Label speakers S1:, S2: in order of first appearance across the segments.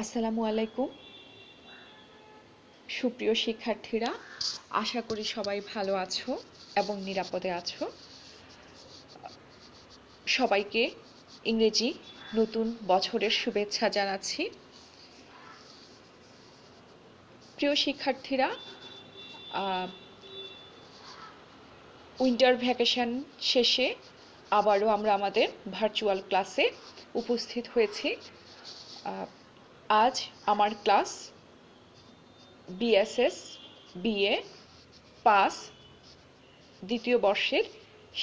S1: আসসালামু আলাইকুম সুপ্রিয় শিক্ষার্থীরা, আশা করি সবাই ভালো আছো এবং নিরাপদে আছো। সবাইকে ইংরেজি নতুন বছরের শুভেচ্ছা জানাচ্ছি। প্রিয় শিক্ষার্থীরা, উইন্টার ভ্যাকেশন শেষে আবারও আমরা আমাদের ভার্চুয়াল ক্লাসে উপস্থিত হয়েছি। আজ আমার ক্লাস বিএসএস বিএ পাস দ্বিতীয় বর্ষের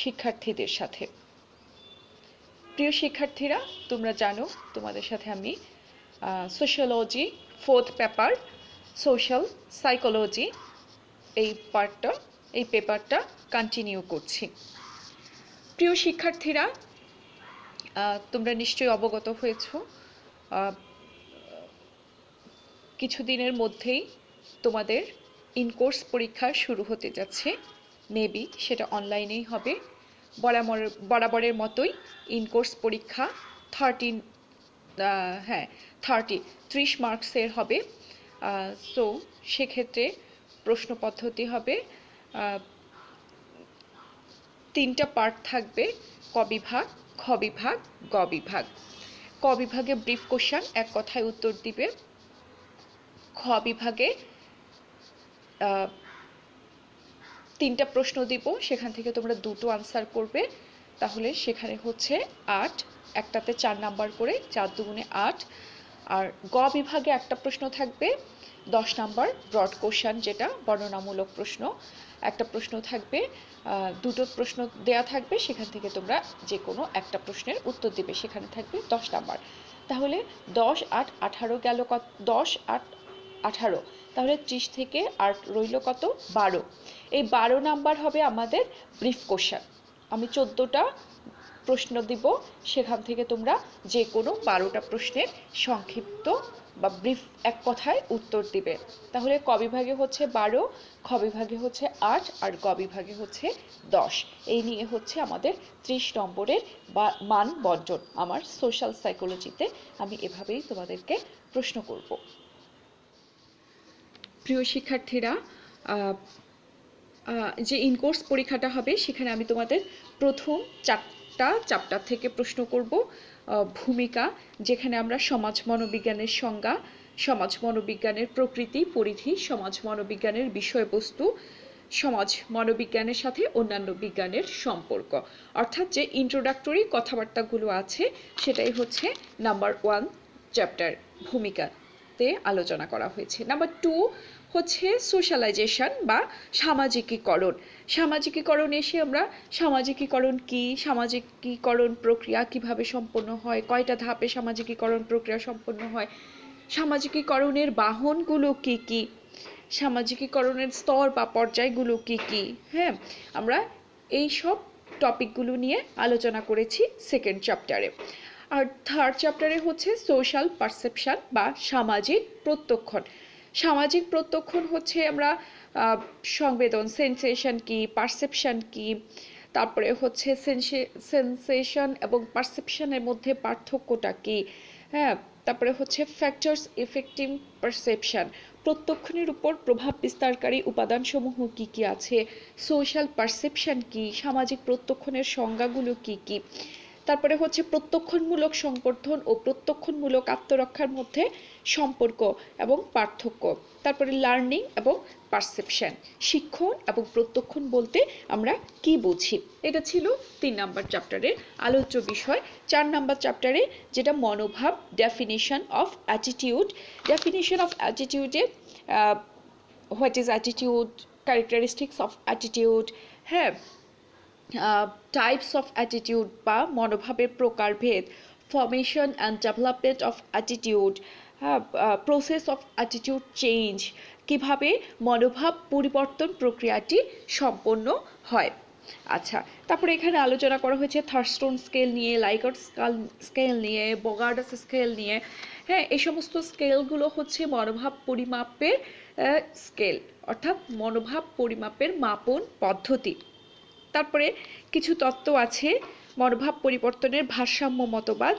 S1: শিক্ষার্থীদের সাথে। প্রিয় শিক্ষার্থীরা, তোমরা জানো তোমাদের সাথে আমি sociology fourth paper social psychology এই পেপারটা কন্টিনিউ করছি। প্রিয় শিক্ষার্থীরা, তোমরা নিশ্চয়ই অবগত হয়েছ কিছুদিনের মধ্যেই তোমাদের ইনকোর্স পরীক্ষা শুরু হতে যাচ্ছে। মেবি সেটা অনলাইনেই হবে। বরাবরের মতোই ইনকোর্স পরীক্ষা 30 মার্কসের হবে। সো সেক্ষেত্রে প্রশ্ন পদ্ধতি হবে, 3টা পার্ট থাকবে: ক বিভাগ, খ বিভাগ, গ বিভাগ। ক বিভাগে ব্রিফ কোশ্চেন, এক কথায় উত্তর দিবে। খ বিভাগে 3টা প্রশ্ন দিব, সেখান থেকে তোমরা 2টো আনসার করবে। তাহলে সেখানে হচ্ছে 8, একটাতে 4 নাম্বার করে, 4 দুগুণে 8। আর গ বিভাগে একটা প্রশ্ন থাকবে 10 নাম্বার ব্রড কোশ্চেন, যেটা বর্ণনামূলক প্রশ্ন। একটা প্রশ্ন থাকবে, 2টো প্রশ্ন দেয়া থাকবে, সেখান থেকে তোমরা যে কোনো একটা প্রশ্নের উত্তর দিবে, সেখানে থাকবে 10 নাম্বার। তাহলে 10, 8, 18 গেল। 10, 8, 18, তাহলে 30 থেকে আর রইল কত? 12। এই 12 নাম্বার হবে আমাদের ব্রিফ কোশ্চেন। আমি 14টা প্রশ্ন দিব, সেখান থেকে তোমরা যে কোনো 12টা প্রশ্নের সংক্ষিপ্ত বা ব্রিফ এক কথায় উত্তর দিবে। তাহলে ক বিভাগে হচ্ছে 12, খ বিভাগে হচ্ছে 8, আর গ বিভাগে হচ্ছে 10। এই নিয়ে হচ্ছে আমাদের 30 নম্বরের মান বন্টন। আমার সোশ্যাল সাইকোলজিতে আমি এভাবেই তোমাদেরকে প্রশ্ন করব। প্রিয় শিক্ষার্থীরা, যে ইনকোর্স পরীক্ষাটা হবে সেখানে আমি তোমাদের প্রথম 4টা চ্যাপ্টার থেকে প্রশ্ন করব। ভূমিকা, যেখানে আমরা সমাজ মনোবিজ্ঞানের সংজ্ঞা, সমাজ মনোবিজ্ঞানের প্রকৃতি পরিধি, সমাজ মনোবিজ্ঞানের বিষয়বস্তু, সমাজ মনোবিজ্ঞানের সাথে অন্যান্য বিজ্ঞানের সম্পর্ক, অর্থাৎ যে ইন্ট্রোডাক্টরি কথাবার্তাগুলো আছে সেটাই হচ্ছে নাম্বার 1 চ্যাপ্টার ভূমিকাতে আলোচনা করা হয়েছে। নাম্বার 2 হচ্ছে সোশ্যালাইজেশন বা সামাজিকীকরণ। সামাজিকীকরণ এসে আমরা সামাজিকীকরণ কি, সামাজিকীকরণ প্রক্রিয়া কিভাবে সম্পন্ন হয়, কয়টা ধাপে সামাজিকীকরণ প্রক্রিয়া সম্পন্ন হয়, সামাজিকীকরণের বাহনগুলো কি কি, সামাজিকীকরণের স্তর বা পর্যায়গুলো কি কি। হ্যাঁ, আমরা এই সব টপিকগুলো নিয়ে আলোচনা করেছি সেকেন্ড চ্যাপ্টারে। আর থার্ড চ্যাপ্টারে হচ্ছে সোশ্যাল পারসেপশন বা সামাজিক প্রত্যক্ষণ। সামাজিক প্রত্যক্ষণ হচ্ছে আমরা সংবেদন, সেন্সেশন কি, পারসেপশন কি, তারপরে হচ্ছে সেন্সেশন এবং পারসেপশনের মধ্যে পার্থক্যটা কি। হ্যাঁ, তারপরে হচ্ছে ফ্যাক্টরস এফেক্টিং পারসেপশন, প্রত্যক্ষণের উপর প্রভাব বিস্তারকারী উপাদানসমূহ কি কি আছে, সোশ্যাল পারসেপশন কি, সামাজিক প্রত্যক্ষণের সংজ্ঞাগুলো কি কি। তারপরে হচ্ছে প্রত্যক্ষণমূলক সংবর্ধন ও প্রত্যক্ষণমূলক আত্মরক্ষার মধ্যে সম্পর্ক এবং পার্থক্য। তারপরে লার্নিং এবং পারসেপশন, শিক্ষণ এবং প্রত্যক্ষণ বলতে আমরা কি বুঝি। এটা ছিল 3 নাম্বার চ্যাপ্টারের আলোচ্য বিষয়। 4 নাম্বার চ্যাপ্টারে যেটা মনোভাব, definition of attitude. Definition of অ্যাটিটিউডে what is attitude, characteristics of attitude, হ্যাঁ, টাইপস অফ অ্যাটিটিউড বা মনোভাবের প্রকারভেদ, formation and development of attitude, process of attitude change, কিভাবে মনোভাব পরিবর্তন প্রক্রিয়াটি সম্পন্ন হয়। আচ্ছা, তারপরে এখানে আলোচনা করা হয়েছে থার্স্টোন স্কেল নিয়ে, লাইকার্ট স্কেল নিয়ে, বোগার্ডাস স্কেল নিয়ে। হ্যাঁ, এই সমস্ত স্কেলগুলো হচ্ছে মনোভাব পরিমাপের স্কেল, অর্থাৎ মনোভাব পরিমাপের মাপন পদ্ধতি। তারপরে কিছু তত্ত্ব আছে মনোভাব পরিবর্তনের: ভারসাম্য মতবাদ,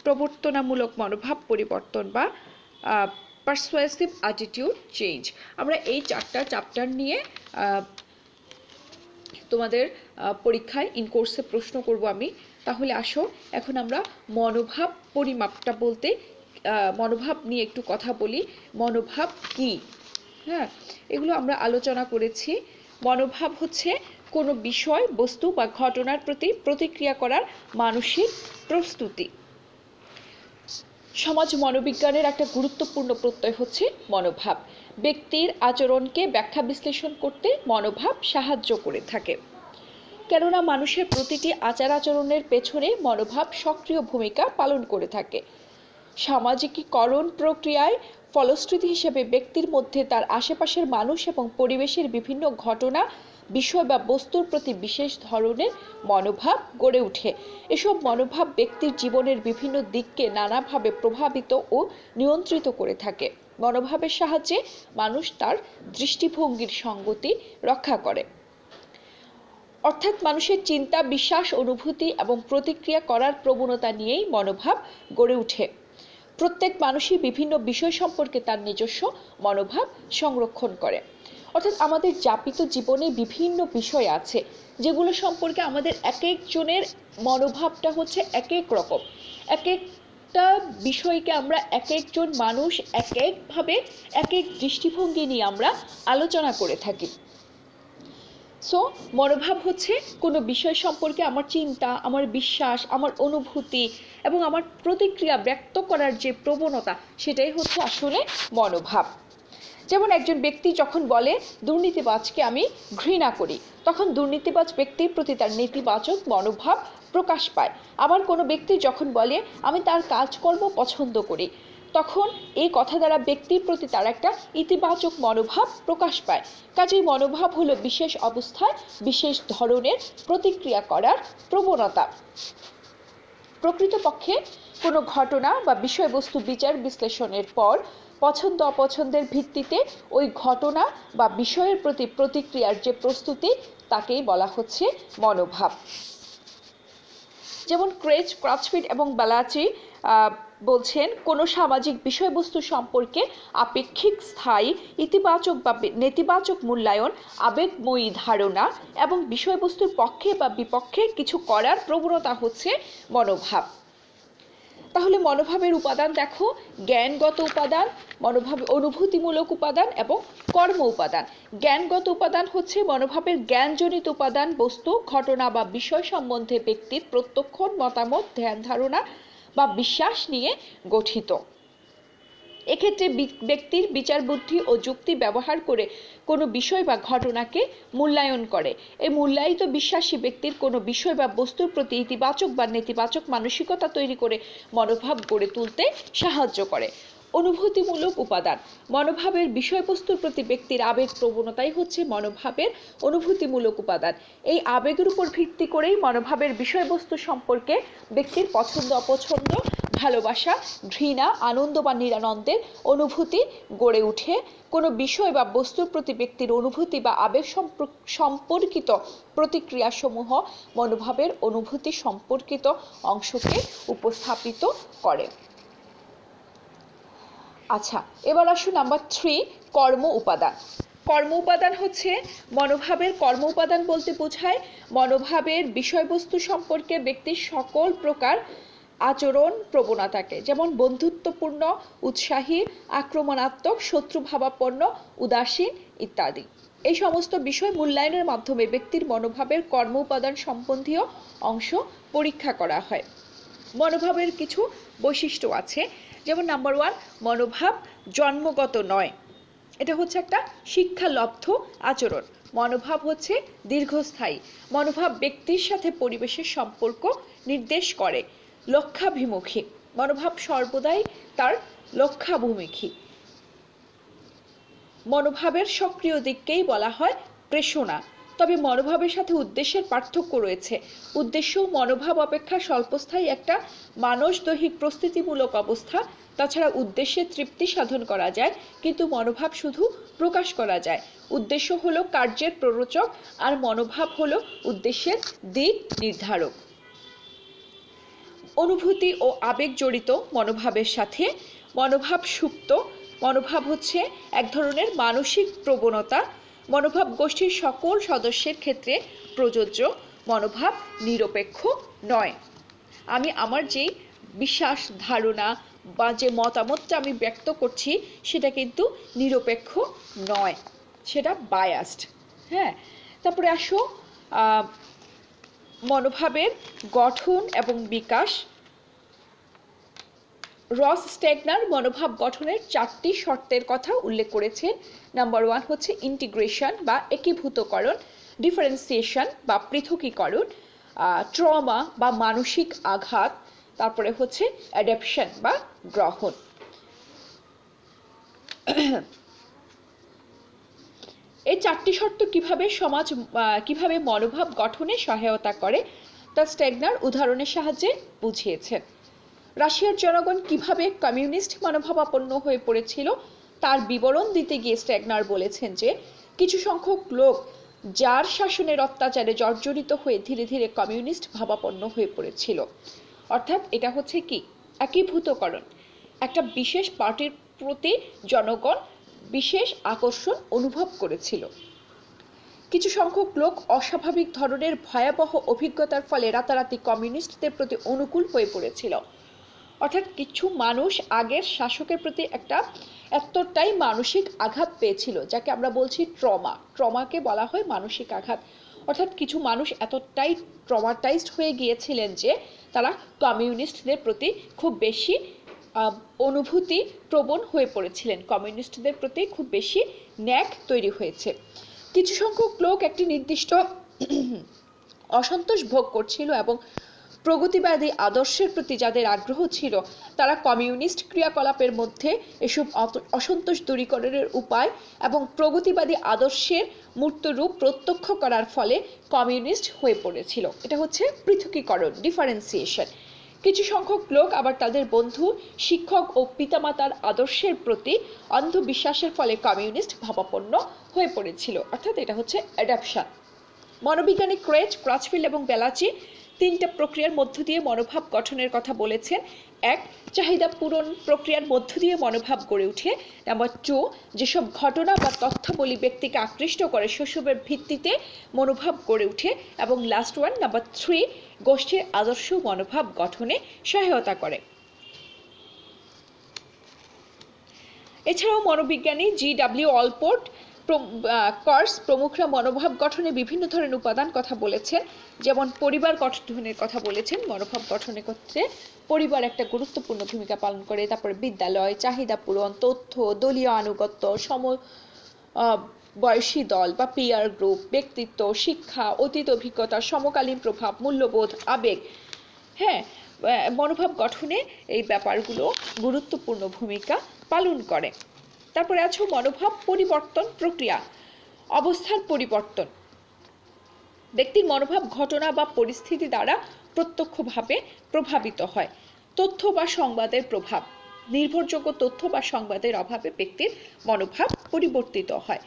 S1: প্রবর্তনামূলক মনোভাব পরিবর্তন বা পারসুয়েসিভ অ্যাটিটিউড চেঞ্জ। আমরা এই 4টা চ্যাপ্টার নিয়ে তোমাদের পরীক্ষায় ইন কোর্সে প্রশ্ন করব আমি। তাহলে আসো এখন আমরা মনোভাব পরিমাপটা বলতে মনোভাব নিয়ে একটু কথা বলি। মনোভাব কি? হ্যাঁ, এগুলো আমরা আলোচনা করেছি। মনোভাব হচ্ছে কোনো বিষয়, বস্তু বা ঘটনার প্রতি প্রতিক্রিয়া করার মানসিক প্রস্তুতি। সমাজ মনোবিজ্ঞানের একটা গুরুত্বপূর্ণ প্রত্যয় হচ্ছে মনোভাব। ব্যক্তির আচরণকে ব্যাখ্যা বিশ্লেষণ করতে মনোভাব সাহায্য করে থাকে, কেননা মানুষের প্রতিটি আচার আচরণের পেছনে মনোভাব সক্রিয় ভূমিকা পালন করে থাকে। সামাজিকীকরণ প্রক্রিয়ায় ফলশ্রুতি হিসেবে ব্যক্তির মধ্যে তার আশেপাশের মানুষ এবং পরিবেশের বিভিন্ন ঘটনা, বিষয় বা বস্তুর প্রতি বিশেষ ধরনের মনোভাব গড়ে ওঠে। এসব মনোভাব ব্যক্তির জীবনের বিভিন্ন দিককে নানাভাবে প্রভাবিত ও নিয়ন্ত্রিত করে থাকে। মনোভাবের সাহায্যে মানুষ তার দৃষ্টিভঙ্গির সঙ্গতি রক্ষা করে, অর্থাৎ মানুষের চিন্তা, বিশ্বাস, অনুভূতি এবং প্রতিক্রিয়া করার প্রবণতা নিয়েই মনোভাব গড়ে ওঠে। প্রত্যেক মানুষই বিভিন্ন বিষয় সম্পর্কে তার নিজস্ব মনোভাব সংরক্ষণ করে। অর্থাৎ আমাদের যাপিত জীবনে বিভিন্ন বিষয় আছে যেগুলো সম্পর্কে আমাদের এক একজনের মনোভাবটা হচ্ছে এক এক রকম। এক একটা বিষয়কে আমরা এক একজন মানুষ এক একভাবে এক এক দৃষ্টিভঙ্গি নিয়ে আমরা আলোচনা করে থাকি। সো মনোভাব হচ্ছে কোনো বিষয় সম্পর্কে আমার চিন্তা, আমার বিশ্বাস, আমার অনুভূতি এবং আমার প্রতিক্রিয়া ব্যক্ত করার যে প্রবণতা, সেটাই হচ্ছে আসলে মনোভাব। যেমন একজন ব্যক্তি যখন বলে দুর্নীতিবাজকে আমি ঘৃণা করি, তখন দুর্নীতিবাজ ব্যক্তির প্রতি তার নেতিবাচক মনোভাব প্রকাশ পায়। আবার কোনো ব্যক্তি যখন বলে আমি তার কাজকর্ম পছন্দ করি, তখন এই কথা দ্বারা ব্যক্তির প্রতি তার একটা ইতিবাচক মনোভাব প্রকাশ পায়। কাজেই মনোভাব হলো বিশেষ অবস্থায় বিশেষ ধরনের প্রতিক্রিয়া করার প্রবণতা। প্রকৃতপক্ষে কোনো ঘটনা বা বিষয়বস্তু বিচার বিশ্লেষণের পর পছন্দ অপছন্দের ভিত্তিতে ওই ঘটনা বা বিষয়ের প্রতি প্রতিক্রিয়ার যে প্রস্তুতি, তাকেই বলা হচ্ছে মনোভাব। যেমন ক্রাচফিট এবং বালাচি বলছেন, কোনো সামাজিক বিষয়বস্তু সম্পর্কে আপেক্ষিক, স্থায়ী, ইতিবাচক বা নেতিবাচক মূল্যায়ন, আবেগময়ী ধারণা এবং বিষয়বস্তুর পক্ষে বা বিপক্ষে কিছু করার প্রবণতা হচ্ছে মনোভাব। তাহলে মনোভাবের উপাদান দেখো, জ্ঞানগত উপাদান, মনোভাব অনুভূতিমূলক উপাদান এবং কর্ম উপাদান। জ্ঞানগত উপাদান হচ্ছে মনোভাবের জ্ঞানজনিত উপাদান, বস্তু, ঘটনা বা বিষয় সম্বন্ধে ব্যক্তির প্রত্যক্ষ মতামত, ধ্যান ধারণা বা বিশ্বাস নিয়ে গঠিত। এক্ষেত্রে ব্যক্তির বিচার বুদ্ধি ও যুক্তি ব্যবহার করে কোনো বিষয় বা ঘটনাকে মূল্যায়ন করে। এই মূল্যায়িত বিশ্বাসী ব্যক্তির কোনো বিষয় বা বস্তুর প্রতি ইতিবাচক বা নেতিবাচক মানসিকতা তৈরি করে মনোভাব গড়ে তুলতে সাহায্য করে। অনুভূতিমূলক উপাদান, মনোভাবের বিষয়বস্তুর প্রতি ব্যক্তির আবেগ প্রবণতাই হচ্ছে মনোভাবের অনুভূতিমূলক উপাদান। এই আবেগের উপর ভিত্তি করেই মনোভাবের বিষয়বস্তু সম্পর্কে ব্যক্তির পছন্দ অপছন্দ, ভালোবাসা, ঘৃণা, আনন্দ বা নিরানন্দের অনুভূতি গড়ে ওঠে। কোনো বিষয় বা বস্তুর প্রতি ব্যক্তির অনুভূতি বা আবেগ সম্পর্কিত প্রতিক্রিয়াসমূহ মনোভাবের অনুভূতি সম্পর্কিত অংশকে উপস্থাপিত করে। আচ্ছা, এবার আসুন নাম্বার 3, কর্ম উপাদান। কর্ম উপাদান হচ্ছে মনোভাবের কর্ম উপাদান বলতে বোঝায় মনোভাবের বিষয়বস্তু সম্পর্কে ব্যক্তির সকল প্রকার আচরণ প্রবণতাকে, যেমন বন্ধুত্বপূর্ণ, উৎসাহী, আক্রমণাত্মক, শত্রুভাবাপন্ন, উদাসীন ইত্যাদি। এই সমস্ত বিষয় মূল্যায়নের মাধ্যমে ব্যক্তির মনোভাবের কর্ম উপাদান সম্বন্ধীয় অংশ পরীক্ষা করা হয়। মনোভাবের কিছু বৈশিষ্ট্য আছে, যেমন নাম্বার 1, মনোভাব জন্মগত নয়, এটা হচ্ছে একটা শিক্ষালব্ধ আচরণ। মনোভাব হচ্ছে দীর্ঘস্থায়ী। মনোভাব ব্যক্তির সাথে পরিবেশের সম্পর্ক নির্দেশ করে। লক্ষ্যাভিমুখী, মনোভাব সর্বদাই তার লক্ষ্যাভিমুখী। মনোভাবের সক্রিয় দিককেই বলা হয় প্রেষণা। তবে মনোভাবের সাথে উদ্দেশ্যের পার্থক্য রয়েছে। উদ্দেশ্য মনোভাব অপেক্ষা স্বল্পস্থায়ী একটা মানসদৈহিক প্রস্তুতিমূলক অবস্থা। তাছাড়া উদ্দেশ্যে তৃপ্তি সাধন করা যায়, কিন্তু মনোভাব শুধু প্রকাশ করা যায়। উদ্দেশ্য হলো কার্যের প্ররোচক আর মনোভাব হলো উদ্দেশ্যের দিক নির্ধারক। অনুভূতি ও আবেগ জড়িত মনোভাবের সাথে। মনোভাব সুপ্ত। মনোভাব হচ্ছে এক ধরনের মানসিক প্রবণতা, মনোভাব গোষ্ঠীর সকল সদস্যের ক্ষেত্রে প্রযোজ্য। মনোভাব নিরপেক্ষ নয়। আমি আমার যেই বিশ্বাস, ধারণা বা যে মতামতটা আমি ব্যক্ত করছি সেটা কিন্তু নিরপেক্ষ নয়, সেটা বায়াসড। হ্যাঁ, তারপরে আসো মনোভাবের গঠন এবং বিকাশ। রস স্টেগনার মনোভাব গঠনের 4টি শর্তের কথা উল্লেখ করেছেন। নাম্বার 1 হচ্ছে ইন্টিগ্রেশন বা একীভূতকরণ, ডিফারেন্সিয়েশন বা পৃথকীকরণ, ট্রমা বা মানসিক আঘাত, তারপরে হচ্ছে অ্যাডাপশন বা গ্রহণ। এই 4টি শর্ত কিভাবে মনোভাব গঠনে সহায়তা করে তা স্টেগনার উদাহরণের সাহায্যে বুঝিয়েছেন। রাশিয়ার জনগণ কিভাবে কমিউনিস্ট মনোভাবাপন্ন হয়ে পড়েছিল তার বিবরণ দিতে গিয়ে স্টেগনার বলেছেন যে কিছু সংখ্যক লোক যার শাসনের অত্যাচারে জর্জরিত হয়ে ধীরে ধীরে কমিউনিস্ট ভাবাপন্ন হয়ে পড়েছিল। অর্থাৎ এটা হচ্ছে কি একীভূতকরণ, একটা বিশেষ পার্টির প্রতি জনগণ বিশেষ আকর্ষণ অনুভব করেছিল। কিছু সংখ্যক লোক অস্বাভাবিক ধরনের ভয়াবহ অভিজ্ঞতার ফলে রাতারাতি কমিউনিস্টদের প্রতি অনুকূল হয়ে পড়েছিল। অর্থাৎ কিছু মানুষ আগের শাসকের প্রতি এতটাই মানসিক আঘাত পেয়েছিল, যাকে আমরা বলছি ট্রমাকে বলা হয় মানসিক আঘাত। অর্থাৎ কিছু মানুষ এতটাই ট্রমাটাইজড হয়ে গিয়েছিলেন যে তারা কমিউনিস্টদের প্রতি খুব বেশি অনুভূতি প্রবণ হয়ে পড়েছিলেন, কমিউনিস্টদের প্রতি খুব বেশি ন্যাক তৈরি হয়েছে। কিছু সংখ্যক লোক একটি নির্দিষ্ট অসন্তোষ ভোগ করছিল এবং প্রগতিবাদী আদর্শের প্রতি যাদের আগ্রহ ছিল তারা কমিউনিস্ট ক্রিয়াকলাপের মধ্যে এসব অসন্তোষ দূরীকরণের উপায় এবং প্রগতিবাদী আদর্শের মূর্ত রূপ প্রত্যক্ষ করার ফলে কমিউনিস্ট হয়ে পড়েছিল। এটা হচ্ছে পৃথকীকরণ, ডিফারেন্সিয়েশন। কিছু সংখ্যক লোক আবার তাদের বন্ধু, শিক্ষক ও পিতামাতার আদর্শের প্রতি অন্ধবিশ্বাসের ফলে কমিউনিস্ট ভাবাপন্ন হয়ে পড়েছিল। অর্থাৎ এটা হচ্ছে অ্যাডাপশন। মনোবিজ্ঞানী ক্রাচফিল্ড এবং বেলাচি 3টা প্রক্রিয়ার মধ্য দিয়ে মনোভাব গঠনের কথা বলেছেন। 1, চাহিদা পূরণ প্রক্রিয়ার মধ্য দিয়ে মনোভাব গড়ে ওঠে। নাম্বার 2, যেসব ঘটনা বা তথ্যাবলী ব্যক্তিকে আকৃষ্ট করে সেসবের ভিত্তিতে মনোভাব গড়ে ওঠে। এবং লাস্ট ওয়ান নাম্বার 3, গোষ্ঠীর আদর্শ মনোভাব গঠনে সহায়তা করে। এছাড়াও মনোবিজ্ঞানী GW অলপোর্ট, কার্স প্রমুখরা মনোভাব গঠনে বিভিন্ন ধরনের উপাদান কথা বলেছেন, যেমন পরিবার গঠনের কথা বলেছেন। মনোভাব গঠনের ক্ষেত্রে পরিবার একটা গুরুত্বপূর্ণ ভূমিকা পালন করে। তারপরে বিদ্যালয়, চাহিদা পূরণ, তথ্য, দলীয় আনুগত্য, বয়সী দল বা পিয়ার গ্রুপ, ব্যক্তিত্ব, শিক্ষা, অতীত অভিজ্ঞতা, সমকালীন প্রভাব, মূল্যবোধ, আবেগ। হ্যাঁ, মনোভাব গঠনে এই ব্যাপারগুলো গুরুত্বপূর্ণ ভূমিকা পালন করে। তারপরে আছে মনোভাব পরিবর্তন প্রক্রিয়া। অবস্থার পরিবর্তন। ব্যক্তির মনোভাব ঘটনা বা পরিস্থিতি দ্বারা প্রত্যক্ষভাবে প্রভাবিত হয়। তথ্য বা সংবাদের প্রভাব। নির্ভরযোগ্য তথ্য বা সংবাদের অভাবে ব্যক্তির মনোভাব পরিবর্তিত হয়।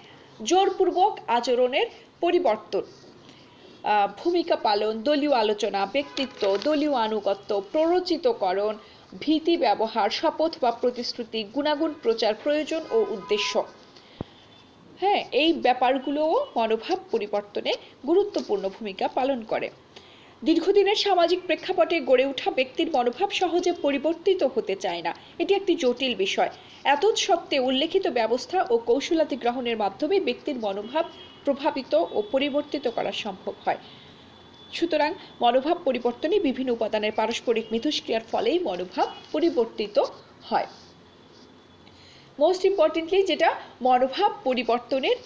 S1: জোরপূর্বক আচরণের পরিবর্তন, ভূমিকা পালন, দলীয় আলোচনা, ব্যক্তিত্ব, দলীয় আনুগত্য, প্ররোচিতকরণ, ভীতি ব্যবহার, শপথ বা প্রতিশ্রুতি, গুণাগুণ প্রচার, প্রয়োজন ও উদ্দেশ্য। হ্যাঁ, এই ব্যাপারগুলোও মনোভাব পরিবর্তনে গুরুত্বপূর্ণ ভূমিকা পালন করে। দীর্ঘদিনের সামাজিক প্রেক্ষাপটে গড়ে ওঠা ব্যক্তির মনোভাব সহজে পরিবর্তিত হতে চায় না। এটি একটি জটিল বিষয়। এতৎসত্ত্বেও উল্লেখিত ব্যবস্থা ও কৌশলাদি গ্রহণের মাধ্যমে ব্যক্তির মনোভাব প্রভাবিত ও পরিবর্তিত করা সম্ভব হয়। সুতরাং মনোভাব পরিবর্তনে বিভিন্ন উপাদানের পারস্পরিক মিথস্ক্রিয়ার ফলেই মনোভাব পরিবর্তিত হয়। মোস্ট ইম্পর্টেন্টলি যেটা মনোভাব পরিবর্তনের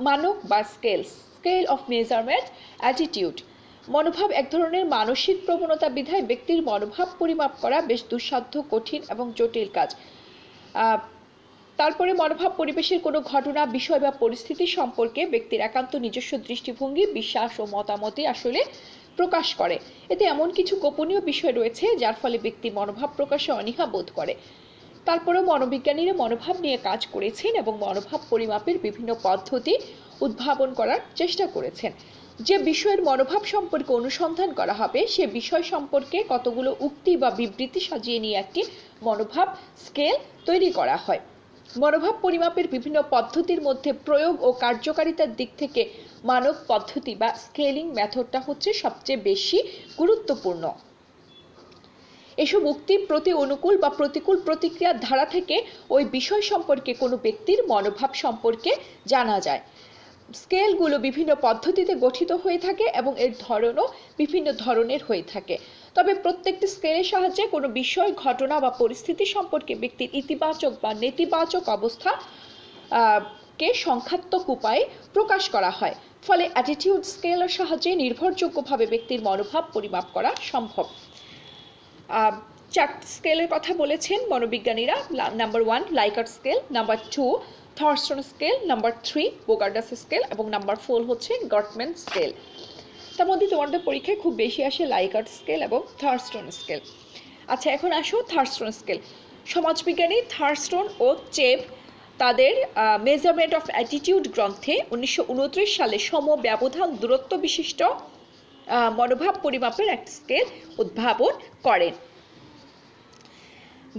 S1: মানক বা স্কেল অফ মেজারমেন্ট, অ্যাটিটিউড। মনোভাব এক ধরনের মানসিক প্রবণতা বিধায় ব্যক্তির মনোভাব পরিমাপ করা বেশ দুঃসাধ্য, কঠিন এবং জটিল কাজ। তারপরে মনোভাব পরিবেশের কোনো ঘটনা, বিষয় বা পরিস্থিতি সম্পর্কে ব্যক্তির একান্ত নিজস্ব দৃষ্টিভঙ্গি, বিশ্বাস ও মতামতই আসলে প্রকাশ করে। এতে এমন কিছু গোপনীয় বিষয় রয়েছে যার ফলে ব্যক্তি মনোভাব প্রকাশে অনীহা বোধ করে। তারপরেও মনোবিজ্ঞানীরা মনোভাব নিয়ে কাজ করেছেন এবং মনোভাব পরিমাপের বিভিন্ন পদ্ধতি উদ্ভাবন করার চেষ্টা করেছেন। যে বিষয়ের মনোভাব সম্পর্কে অনুসন্ধান করা হবে সে বিষয় সম্পর্কে কতগুলো উক্তি বা বিবৃতি সাজিয়ে নিয়ে একটি মনোভাব স্কেল তৈরি করা হয়। মনোভাব পরিমাপের বিভিন্ন পদ্ধতির মধ্যে প্রয়োগ ও কার্যকারিতার দিক থেকে মানক পদ্ধতি বা স্কেলিং মেথডটা হচ্ছে সবচেয়ে বেশি গুরুত্বপূর্ণ। এসব উক্তির প্রতি অনুকূল বা প্রতিকূল প্রতিক্রিয়ার ধারা থেকে ওই বিষয় সম্পর্কে কোনো ব্যক্তির মনোভাব সম্পর্কে জানা যায়। স্কেলগুলো বিভিন্ন পদ্ধতিতে গঠিত হয়ে থাকে এবং এর ধরনও বিভিন্ন ধরনের হয়ে থাকে। তবে প্রত্যেকটি স্কেলের সাহায্যে কোনো বিষয়, ঘটনা বা পরিস্থিতি সম্পর্কে ব্যক্তির ইতিবাচক বা নেতিবাচক অবস্থা কে সংখ্যাত্মক উপায়ে প্রকাশ করা হয়। ফলে অ্যাটিটিউড স্কেলের সাহায্যে নির্ভরযোগ্যভাবে ব্যক্তির মনোভাব পরিমাপ করা সম্ভব। চারটি স্কেলের কথা বলেছেন মনোবিজ্ঞানীরা। Number 1 Likert scale, number 2 Thurstone scale, number 3 Bogardus scale এবং নাম্বার 4 হচ্ছে গটম্যান স্কেল। তার মধ্যে তোমাদের পরীক্ষায় খুব বেশি আসে লাইকার্ট স্কেল এবং থর্স্টন স্কেল। আচ্ছা, এখন আসো থর্স্টন স্কেল। সমাজবিজ্ঞানী থর্স্টন ও চেভ তাদের মেজারমেন্ট অফ অ্যাটিটিউড গ্রন্থে 1929 সালে সমব্যবধান দূরত্ব বিশিষ্ট মনোভাব পরিমাপের একটি স্কেল উদ্ভাবন করেন।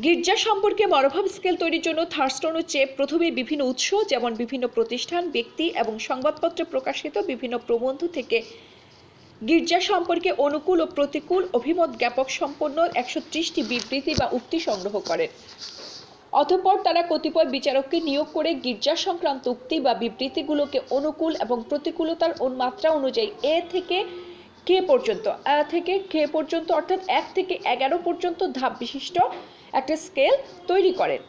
S1: গির্জা সম্পর্কে মনোভাব স্কেল তৈরির জন্য থার্স্টন ও চেভ প্রথমে বিভিন্ন উৎস যেমন বিভিন্ন প্রতিষ্ঠান, ব্যক্তি এবং সংবাদপত্রে প্রকাশিত বিভিন্ন প্রবন্ধ থেকে গির্জা সম্পর্কে অনুকূল ও প্রতিকূল অভিমত জ্ঞাপক সম্পন্ন 130টি বিবৃতি বা উক্তি সংগ্রহ করেন। অতঃপর তারা কতিপয় বিচারককে নিয়োগ করে গির্জা সংক্রান্ত উক্তি বা বিবৃতিগুলোকে অনুকূল এবং প্রতিকূলতার মাত্রা অনুযায়ী এ থেকে কে পর্যন্ত অর্থাৎ 1 থেকে 11 পর্যন্ত ধাপ বিশিষ্ট একটা স্কেল তৈরি করেন।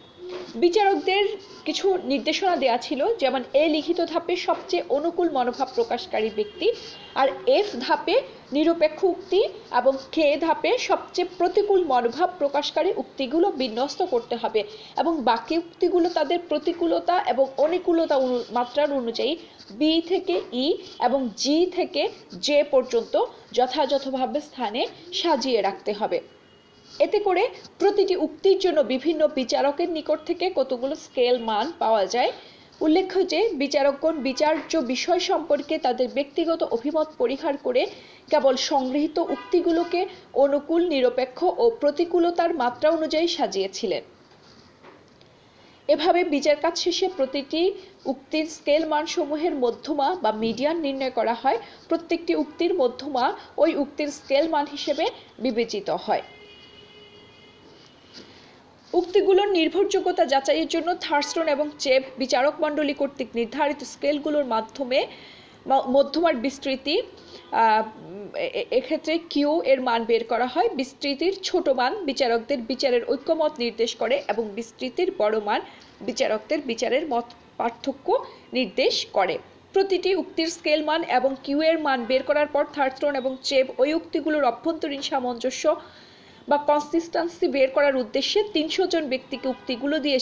S1: বিচারকদের কিছু নির্দেশনা দেওয়া ছিল, যেমন এ লিখিত ধাপে সবচেয়ে অনুকূল মনোভাব প্রকাশকারী ব্যক্তি, আর এফ ধাপে নিরপেক্ষ উক্তি এবং কে ধাপে সবচেয়ে প্রতিকূল মনোভাব প্রকাশকারী উক্তিগুলো বিন্যস্ত করতে হবে এবং বাকি উক্তিগুলো তাদের প্রতিকূলতা এবং অনুকূলতা মাত্রার অনুযায়ী বি থেকে ই এবং জি থেকে জে পর্যন্ত যথাযথভাবে স্থানে সাজিয়ে রাখতে হবে। এতে করে প্রতিটি উক্তির জন্য বিভিন্ন বিচারকের নিকট থেকে কতগুলো স্কেল মান পাওয়া যায়। উল্লেখ্য যে বিচারকগণ বিচার্য বিষয় সম্পর্কে তাদের ব্যক্তিগত অভিমত পরিহার করে কেবল সংগৃহীত উক্তিগুলোকে অনুকূল, নিরপেক্ষ ও প্রতিকূলতার মাত্রা অনুযায়ী সাজিয়েছিলেন। এভাবে বিচার কাজ শেষে প্রতিটি উক্তির স্কেল মানসমূহের মধ্যমা বা মিডিয়ান নির্ণয় করা হয়। প্রত্যেকটি উক্তির মধ্যমা ওই উক্তির স্কেল মান হিসেবে বিবেচিত হয়। উক্তিগুলোর নির্ভরযোগ্যতা যাচাইয়ের জন্য থার্স্টন এবং চেভ বিচারক মণ্ডলী কর্তৃক নির্ধারিত স্কেলগুলোর মাধ্যমে মধ্যমার বিস্তৃতি, এক্ষেত্রে কিউ এর মান বের করা হয়। বিস্তৃতির ছোট মান বিচারকদের বিচারের ঐক্যমত নির্দেশ করে এবং বিস্তৃতির বড় মান বিচারকদের বিচারের মত পার্থক্য নির্দেশ করে। প্রতিটি উক্তির স্কেল মান এবং কিউ এর মান বের করার পর থার্স্টন এবং চেভ ওই উক্তিগুলোর অভ্যন্তরীণ সামঞ্জস্য বা কনসিস্টেন্সি বের করার উদ্দেশ্যে 300 জন ব্যক্তিকে উক্তিগুলো দিয়ে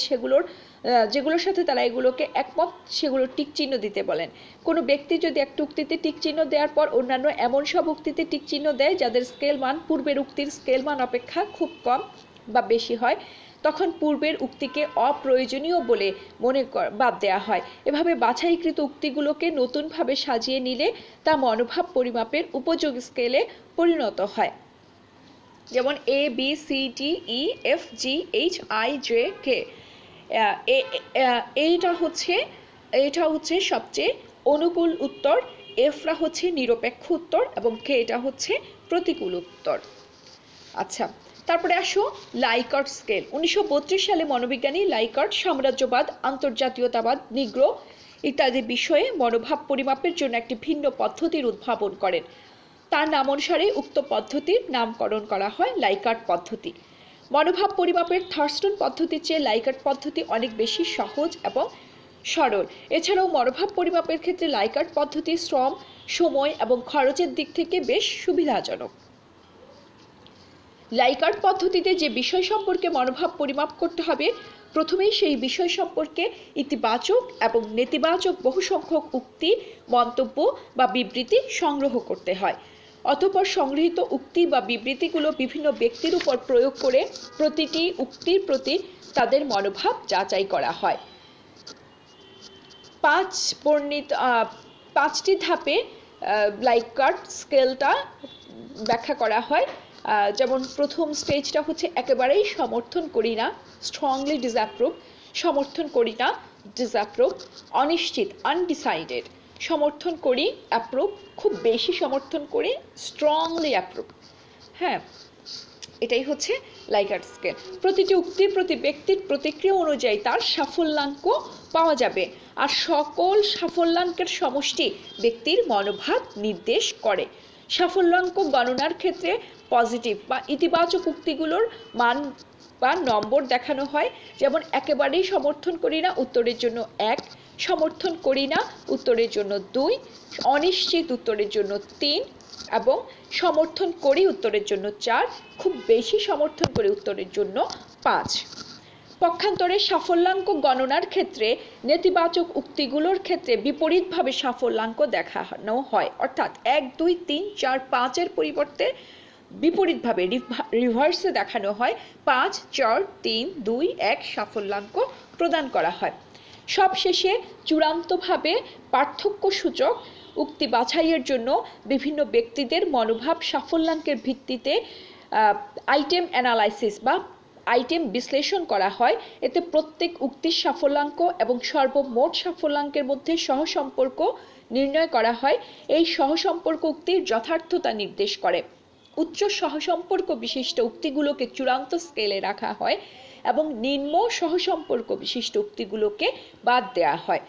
S1: যেগুলোর সাথে তারা এগুলোকে একমত সেগুলো টিক চিহ্ন দিতে বলেন। কোনো ব্যক্তি যদি একটা উক্তিতে টিক চিহ্ন দেওয়ার পর অন্যান্য এমন সব উক্তিতে টিক চিহ্ন দেয় যাদের স্কেল মান পূর্বের উক্তির স্কেল মান অপেক্ষা খুব কম বা বেশি হয়, তখন পূর্বের উক্তিকে অপ্রয়োজনীয় বলে বাদ দেওয়া হয়। এভাবে বাছাইকৃত উক্তিগুলোকে নতুনভাবে সাজিয়ে নিলে তা মনোভাব পরিমাপের উপযোগী স্কেলে পরিণত হয়। যেমন A B C D E F G H I J K, এটা হচ্ছে সবচেয়ে অনুকূল উত্তর, এফরা হচ্ছে নিরপেক্ষ উত্তর এবং কে এটা হচ্ছে প্রতিকূল উত্তর। আচ্ছা, তারপরে আসো লাইকার্ট স্কেল। 1932 সালে মনোবিজ্ঞানী লাইকার্ট সাম্রাজ্যবাদ, আন্তর্জাতীয়তাবাদ, নিগ্রো ইত্যাদি বিষয়ে মনোভাব পরিমাপের জন্য একটি ভিন্ন পদ্ধতির উদ্ভাবন করেন। তার নাম অনুসারে উক্ত পদ্ধতির নামকরণ করা হয় লাইকার্ট পদ্ধতি। মনোভাব পরিমাপের থার্স্টন পদ্ধতির চেয়ে লাইকার্ট পদ্ধতি অনেক বেশি সহজ এবং সরল। এছাড়াও মনোভাব পরিমাপের ক্ষেত্রে লাইকার্ট পদ্ধতি শ্রম, সময় এবং খরচের দিক থেকে বেশ সুবিধাজনক। লাইকার্ট পদ্ধতিতে যে বিষয় সম্পর্কে মনোভাব পরিমাপ করতে হবে, প্রথমেই সেই বিষয় সম্পর্কে ইতিবাচক এবং নেতিবাচক বহু সংখ্যক উক্তি, মন্তব্য বা বিবৃতি সংগ্রহ করতে হয়। অতঃপর সংগৃহীত উক্তি বা বিবৃতিগুলো বিভিন্ন ব্যক্তির উপর প্রয়োগ করে প্রতিটি উক্তির প্রতি তাদের মনোভাব যাচাই করা হয়। 5টি ধাপে লাইকার্ট স্কেলটা ব্যাখ্যা করা হয়। যেমন প্রথম স্টেজটা হচ্ছে একেবারেই সমর্থন করি না, স্ট্রংলি ডিসঅ্যাপ্রুভ, সমর্থন করি না, ডিসঅ্যাপ্রুভ, অনিশ্চিত, আনডিসাইডেড, সমর্থন করি, অ্যাপ্রুভ, খুব বেশি সমর্থন করি, স্ট্রংলি অ্যাপ্রুভ। হ্যাঁ, এটাই হচ্ছে লাইকার্ট স্কেল। প্রতিটি উক্তির প্রতি ব্যক্তির প্রতিক্রিয়া অনুযায়ী তার সাফল্যাঙ্ক পাওয়া যাবে, আর সকল সাফল্যাঙ্কের সমষ্টি ব্যক্তির মনোভাব নির্দেশ করে। সাফল্যাঙ্ক গণনার ক্ষেত্রে পজিটিভ বা ইতিবাচক উক্তিগুলোর মান বা নম্বর দেখানো হয়। যেমন একেবারেই সমর্থন করি না উত্তরের জন্য 1, সমর্থন করি না উত্তরের জন্য 2, অনিশ্চিত উত্তরের জন্য 3 এবং সমর্থন করি উত্তরের জন্য 4, খুব বেশি সমর্থন করি উত্তরের জন্য 5। পক্ষান্তরে সাফল্যাঙ্ক গণনার ক্ষেত্রে নেতিবাচক উক্তিগুলোর ক্ষেত্রে বিপরীতভাবে সাফল্যাঙ্ক দেখানো হয়, অর্থাৎ 1, 2, 3, 4, 5-এর পরিবর্তে বিপরীতভাবে রিভার্সে দেখানো হয়, 5, 4, 3, 2, 1 সাফল্যাঙ্ক প্রদান করা হয়। সবশেষে চূড়ান্তভাবে পার্থক্যসূচক উক্তি বাছাইয়ের জন্য বিভিন্ন ব্যক্তিদের মনোভাব সাফল্যাঙ্কের ভিত্তিতে আইটেম অ্যানালাইসিস বা আইটেম বিশ্লেষণ করা হয়। এতে প্রত্যেক উক্তির সাফল্যাঙ্ক এবং সর্বমোট সাফল্যাঙ্কের মধ্যে সহসম্পর্ক নির্ণয় করা হয়। এই সহসম্পর্ক উক্তির যথার্থতা নির্দেশ করে। উচ্চ সহসম্পর্ক বিশিষ্ট উক্তিগুলোকে চূড়ান্ত স্কেলে রাখা হয় এবং নিম্ন সহসম্পর্ক বিশিষ্ট উক্তিগুলোকে বাদ দেওয়া হয়।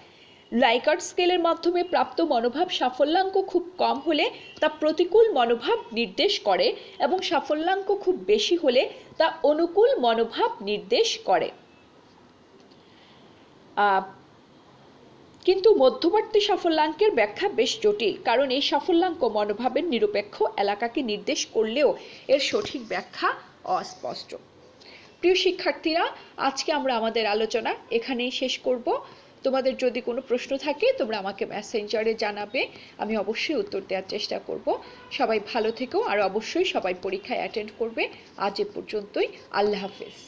S1: লাইকার্ট স্কেলের মাধ্যমে প্রাপ্ত মনোভাব সাফল্যাঙ্ক খুব কম হলে তা প্রতিকূল মনোভাব নির্দেশ করে এবং সাফল্যাঙ্ক খুব বেশি হলে তা অনুকূল মনোভাব নির্দেশ করে। কিন্তু মধ্যবর্তী সাফল্যাঙ্কের ব্যাখ্যা বেশ জটিল, কারণ এই সাফল্যাঙ্ক মনোভাবের নিরপেক্ষ এলাকাকে নির্দেশ করলেও এর সঠিক ব্যাখ্যা অস্পষ্ট। প্রিয় শিক্ষার্থীরা, আজকে আমরা আমাদের আলোচনা এখানেই শেষ করব। তোমাদের যদি কোনো প্রশ্ন থাকে তোমরা আমাকে মেসেঞ্জারে জানাবে, আমি অবশ্যই উত্তর দেওয়ার চেষ্টা করব। সবাই ভালো থেকো, আর অবশ্যই সবাই পরীক্ষায় অ্যাটেন্ড করবে। আজ এ পর্যন্তই। আল্লাহ হাফেজ।